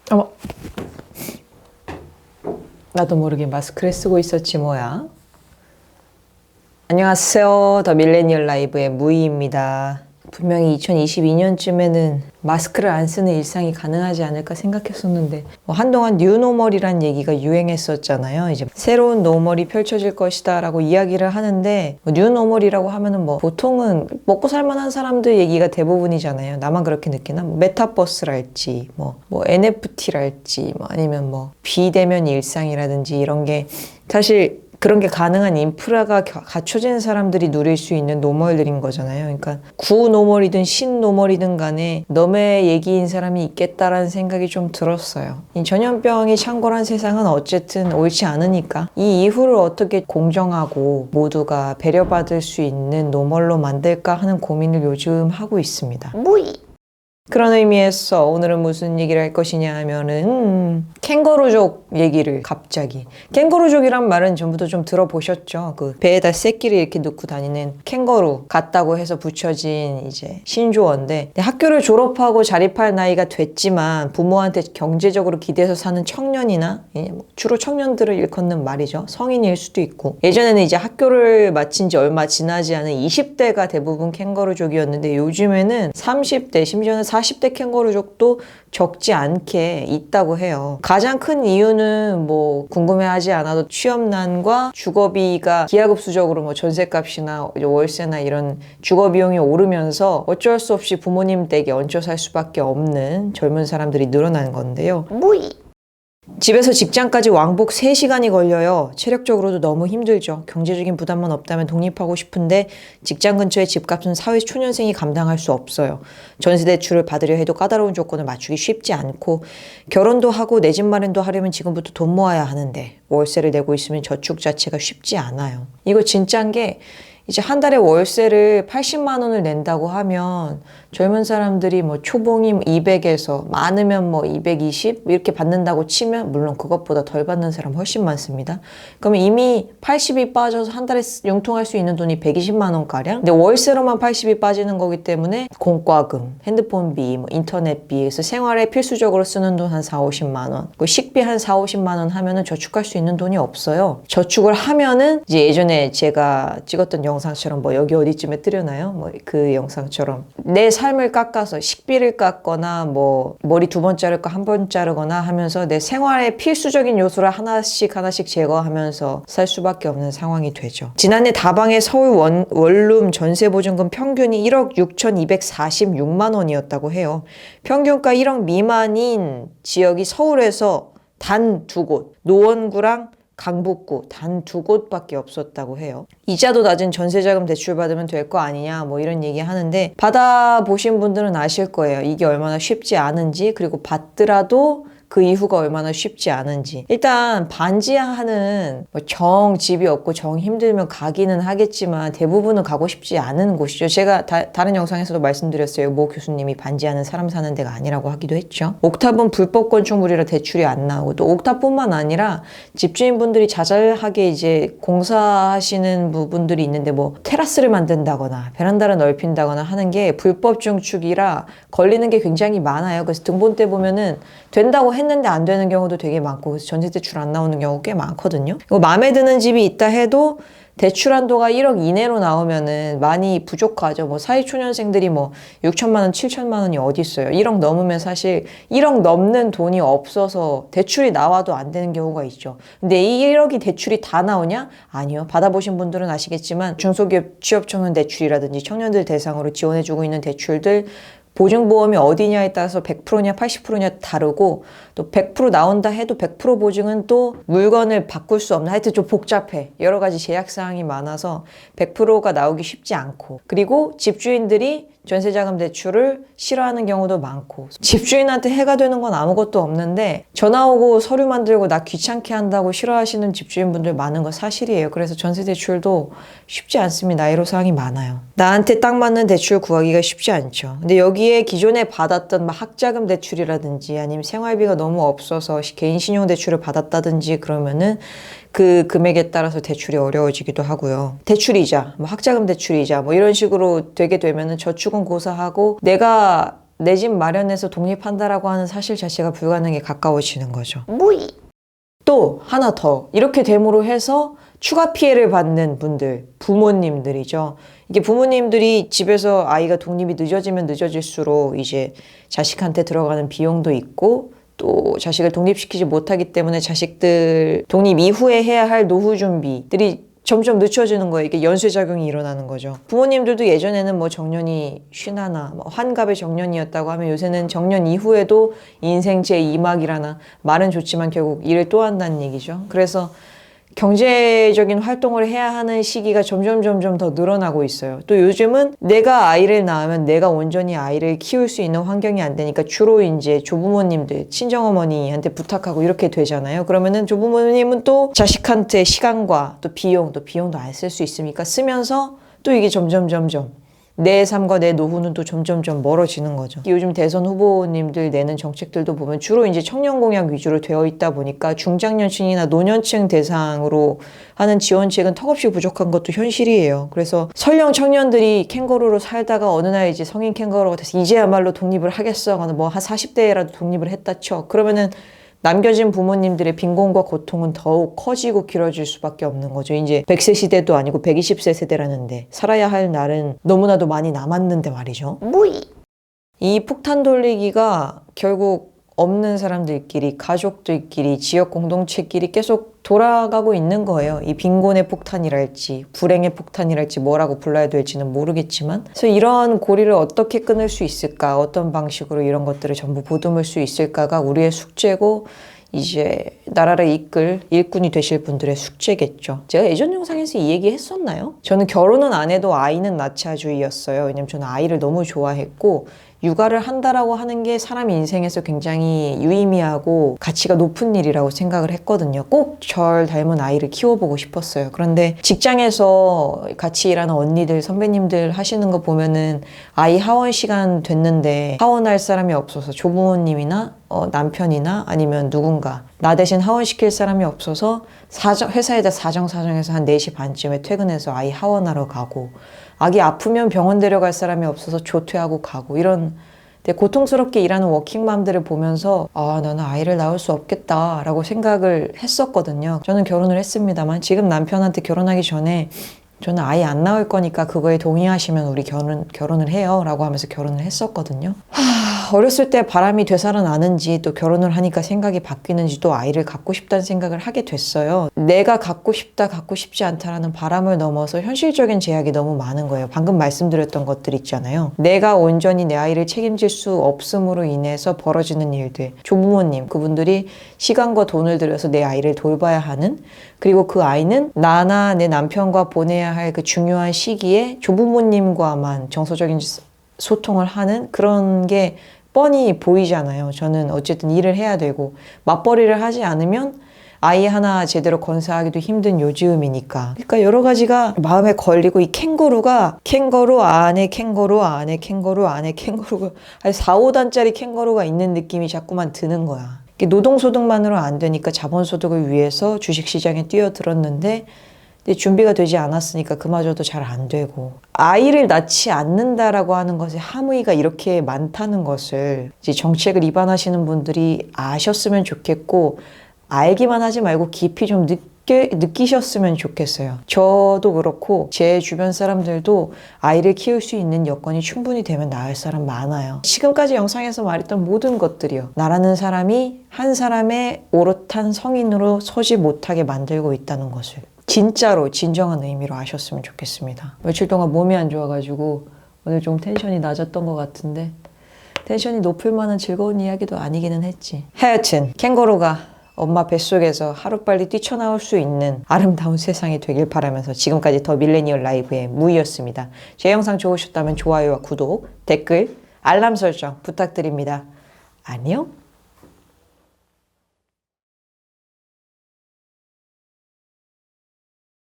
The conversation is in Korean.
어머, 나도 모르게 마스크를 쓰고 있었지 뭐야. 안녕하세요. 더 밀레니얼 라이브의 무희입니다. 분명히 2022년쯤에는 마스크를 안 쓰는 일상이 가능하지 않을까 생각했었는데 한동안 뉴노멀이란 얘기가 유행했었잖아요. 이제 새로운 노멀이 펼쳐질 것이다 라고 이야기를 하는데 뉴노멀이라고 하면은 보통은 먹고 살만한 사람들 얘기가 대부분이잖아요. 나만 그렇게 느끼나? 메타버스랄지 NFT랄지 아니면 비대면 일상이라든지 이런 게 사실 그런 게 가능한 인프라가 갖춰진 사람들이 누릴 수 있는 노멀들인 거잖아요. 그러니까 구노멀이든 신노멀이든 간에 너의 얘기인 사람이 있겠다라는 생각이 좀 들었어요. 이 전염병이 창궐한 세상은 어쨌든 옳지 않으니까 이 이후를 어떻게 공정하고 모두가 배려받을 수 있는 노멀로 만들까 하는 고민을 요즘 하고 있습니다. 그런 의미에서 오늘은 무슨 얘기를 할 것이냐 하면은 캥거루족 얘기를 갑자기. 캥거루족이란 말은 전부터 좀 들어보셨죠? 그 배에다 새끼를 이렇게 넣고 다니는 캥거루 같다고 해서 붙여진 이제 신조어인데 학교를 졸업하고 자립할 나이가 됐지만 부모한테 경제적으로 기대서 사는 청년이나 주로 청년들을 일컫는 말이죠. 성인일 수도 있고 예전에는 이제 학교를 마친 지 얼마 지나지 않은 20대가 대부분 캥거루족이었는데 요즘에는 30대 심지어는 40대 캥거루족도 적지 않게 있다고 해요. 가장 큰 이유는 궁금해하지 않아도 취업난과 주거비가 기하급수적으로 전세값이나 월세나 이런 주거비용이 오르면서 어쩔 수 없이 부모님 댁에 얹혀 살 수밖에 없는 젊은 사람들이 늘어난 건데요. 집에서 직장까지 왕복 3시간이 걸려요. 체력적으로도 너무 힘들죠. 경제적인 부담만 없다면 독립하고 싶은데 직장 근처의 집값은 사회 초년생이 감당할 수 없어요. 전세 대출을 받으려 해도 까다로운 조건을 맞추기 쉽지 않고 결혼도 하고 내 집 마련도 하려면 지금부터 돈 모아야 하는데 월세를 내고 있으면 저축 자체가 쉽지 않아요. 이거 진짜인 게 이제 한 달에 월세를 80만 원을 낸다고 하면 젊은 사람들이 초봉이 200에서 많으면 220 이렇게 받는다고 치면 물론 그것보다 덜 받는 사람 훨씬 많습니다. 그러면 이미 80이 빠져서 한 달에 융통할 수 있는 돈이 120만 원가량? 근데 월세로만 80이 빠지는 거기 때문에 공과금, 핸드폰비, 인터넷비에서 생활에 필수적으로 쓰는 돈 한 4, 50만 원 식비 한 4, 50만 원 하면은 저축할 수 있는 돈이 없어요. 저축을 하면은 이제 예전에 제가 찍었던 영상처럼 여기 어디쯤에 뜨려나요? 그 영상처럼 내 삶을 깎아서 식비를 깎거나 머리 2번 자를까 1번 자르거나 하면서 내 생활의 필수적인 요소를 하나씩 제거하면서 살 수밖에 없는 상황이 되죠. 지난해 다방의 서울 원룸 전세보증금 평균이 1억 6,246만 원이었다고 해요. 평균가 1억 미만인 지역이 서울에서 단 2곳, 노원구랑 강북구 단 2곳밖에 없었다고 해요. 이자도 낮은 전세자금 대출 받으면 될 거 아니냐 이런 얘기 하는데 받아보신 분들은 아실 거예요. 이게 얼마나 쉽지 않은지 그리고 받더라도 그 이후가 얼마나 쉽지 않은지. 일단 반지하는 정 집이 없고 정 힘들면 가기는 하겠지만 대부분은 가고 싶지 않은 곳이죠. 제가 다른 영상에서도 말씀드렸어요. 모 교수님이 반지하는 사람 사는 데가 아니라고 하기도 했죠. 옥탑은 불법 건축물이라 대출이 안 나오고 또 옥탑뿐만 아니라 집주인분들이 자잘하게 이제 공사하시는 부분들이 있는데 테라스를 만든다거나 베란다를 넓힌다거나 하는 게 불법 증축이라 걸리는 게 굉장히 많아요. 그래서 등본 때 보면은 된다고 했는데 안 되는 경우도 되게 많고 그래서 전세대출 안 나오는 경우 꽤 많거든요. 마음에 드는 집이 있다 해도 대출 한도가 1억 이내로 나오면은 많이 부족하죠. 사회초년생들이 6천만 원, 7천만 원이 어디 있어요. 1억 넘으면 사실 1억 넘는 돈이 없어서 대출이 나와도 안 되는 경우가 있죠. 근데 이 1억이 대출이 다 나오냐? 아니요. 받아보신 분들은 아시겠지만 중소기업 취업청년 대출이라든지 청년들 대상으로 지원해주고 있는 대출들 보증보험이 어디냐에 따라서 100%냐 80%냐 다르고 또 100% 나온다 해도 100% 보증은 또 물건을 바꿀 수 없는 하여튼 좀 복잡해. 여러 가지 제약사항이 많아서 100%가 나오기 쉽지 않고 그리고 집주인들이 전세자금 대출을 싫어하는 경우도 많고 집주인한테 해가 되는 건 아무것도 없는데 전화 오고 서류 만들고 나 귀찮게 한다고 싫어하시는 집주인분들 많은 거 사실이에요. 그래서 전세 대출도 쉽지 않습니다. 애로사항이 많아요. 나한테 딱 맞는 대출 구하기가 쉽지 않죠. 근데 여기에 기존에 받았던 학자금 대출이라든지 아니면 생활비가 너무 없어서 개인 신용 대출을 받았다든지 그러면은 그 금액에 따라서 대출이 어려워지기도 하고요. 대출이자, 학자금 대출이자 이런 식으로 되게 되면은 저축은 고사하고 내가 내 집 마련해서 독립한다라고 하는 사실 자체가 불가능에 가까워지는 거죠. 또 하나 더 이렇게 됨으로 해서 추가 피해를 받는 분들, 부모님들이죠. 이게 부모님들이 집에서 아이가 독립이 늦어지면 늦어질수록 이제 자식한테 들어가는 비용도 있고 또 자식을 독립시키지 못하기 때문에 자식들 독립 이후에 해야 할 노후 준비들이 점점 늦춰지는 거예요. 이게 연쇄작용이 일어나는 거죠. 부모님들도 예전에는 뭐 정년이 쉬나나 뭐 환갑의 정년이었다고 하면 요새는 정년 이후에도 인생 제2막이라나 말은 좋지만 결국 일을 또 한다는 얘기죠. 그래서 경제적인 활동을 해야 하는 시기가 점점 더 늘어나고 있어요. 또 요즘은 내가 아이를 낳으면 내가 온전히 아이를 키울 수 있는 환경이 안 되니까 주로 이제 조부모님들, 친정어머니한테 부탁하고 이렇게 되잖아요. 그러면은 조부모님은 또 자식한테 시간과 또 비용도 안 쓸 수 있으니까 쓰면서 또 이게 점점 내 삶과 내 노후는 또 점점 멀어지는 거죠. 요즘 대선 후보님들 내는 정책들도 보면 주로 이제 청년 공약 위주로 되어 있다 보니까 중장년층이나 노년층 대상으로 하는 지원책은 턱없이 부족한 것도 현실이에요. 그래서 설령 청년들이 캥거루로 살다가 어느 날 이제 성인 캥거루가 돼서 이제야말로 독립을 하겠어. 뭐 한 40대라도 독립을 했다 쳐. 그러면은 남겨진 부모님들의 빈곤과 고통은 더욱 커지고 길어질 수밖에 없는 거죠. 이제 100세 시대도 아니고 120세 세대라는데 살아야 할 날은 너무나도 많이 남았는데 말이죠. 이 폭탄 돌리기가 결국 없는 사람들끼리, 가족들끼리, 지역 공동체끼리 계속 돌아가고 있는 거예요. 이 빈곤의 폭탄이랄지 불행의 폭탄이랄지 뭐라고 불러야 될지는 모르겠지만, 그래서 이런 고리를 어떻게 끊을 수 있을까, 어떤 방식으로 이런 것들을 전부 보듬을 수 있을까가 우리의 숙제고 이제 나라를 이끌 일꾼이 되실 분들의 숙제겠죠. 제가 예전 영상에서 이 얘기 했었나요? 저는 결혼은 안 해도 아이는 낳자주의였어요. 왜냐면 저는 아이를 너무 좋아했고 육아를 한다라고 하는 게 사람 인생에서 굉장히 유의미하고 가치가 높은 일이라고 생각을 했거든요. 꼭 절 닮은 아이를 키워보고 싶었어요. 그런데 직장에서 같이 일하는 언니들, 선배님들 하시는 거 보면은 아이 하원 시간 됐는데 하원할 사람이 없어서 조부모님이나 남편이나 아니면 누군가 나 대신 하원시킬 사람이 없어서 회사에다 사정해서 한 4시 반쯤에 퇴근해서 아이 하원하러 가고, 아기 아프면 병원 데려갈 사람이 없어서 조퇴하고 가고, 이런 되게 고통스럽게 일하는 워킹맘들을 보면서 나는 아이를 낳을 수 없겠다 라고 생각을 했었거든요. 저는 결혼을 했습니다만 지금 남편한테 결혼하기 전에 저는 아이 안 낳을 거니까 그거에 동의하시면 우리 결혼을 해요 라고 하면서 결혼을 했었거든요. 어렸을 때 바람이 되살아나는지 또 결혼을 하니까 생각이 바뀌는지 또 아이를 갖고 싶다는 생각을 하게 됐어요. 내가 갖고 싶다, 갖고 싶지 않다라는 바람을 넘어서 현실적인 제약이 너무 많은 거예요. 방금 말씀드렸던 것들 있잖아요. 내가 온전히 내 아이를 책임질 수 없음으로 인해서 벌어지는 일들, 조부모님 그분들이 시간과 돈을 들여서 내 아이를 돌봐야 하는, 그리고 그 아이는 나나 내 남편과 보내야 할 그 중요한 시기에 조부모님과만 정서적인 소통을 하는 그런 게 뻔히 보이잖아요. 저는 어쨌든 일을 해야 되고 맞벌이를 하지 않으면 아이 하나 제대로 건사하기도 힘든 요즘이니까. 그러니까 여러 가지가 마음에 걸리고, 이 캥거루 안에 캥거루가 한 4, 5단짜리 캥거루가 있는 느낌이 자꾸만 드는 거야. 노동소득만으로 안 되니까 자본소득을 위해서 주식시장에 뛰어들었는데 준비가 되지 않았으니까 그마저도 잘 안 되고, 아이를 낳지 않는다라고 하는 것에 함의가 이렇게 많다는 것을 이제 정책을 입안하시는 분들이 아셨으면 좋겠고, 알기만 하지 말고 깊이 좀 느끼셨으면 좋겠어요. 저도 그렇고 제 주변 사람들도 아이를 키울 수 있는 여건이 충분히 되면 낳을 사람 많아요. 지금까지 영상에서 말했던 모든 것들이요, 나라는 사람이 한 사람의 오롯한 성인으로 서지 못하게 만들고 있다는 것을 진짜로 진정한 의미로 아셨으면 좋겠습니다. 며칠 동안 몸이 안 좋아가지고 오늘 좀 텐션이 낮았던 것 같은데, 텐션이 높을 만한 즐거운 이야기도 아니기는 했지. 하여튼 캥거루가 엄마 뱃속에서 하루빨리 뛰쳐나올 수 있는 아름다운 세상이 되길 바라면서 지금까지 더 밀레니얼 라이브의 무이였습니다. 제 영상 좋으셨다면 좋아요와 구독, 댓글, 알람 설정 부탁드립니다. 안녕.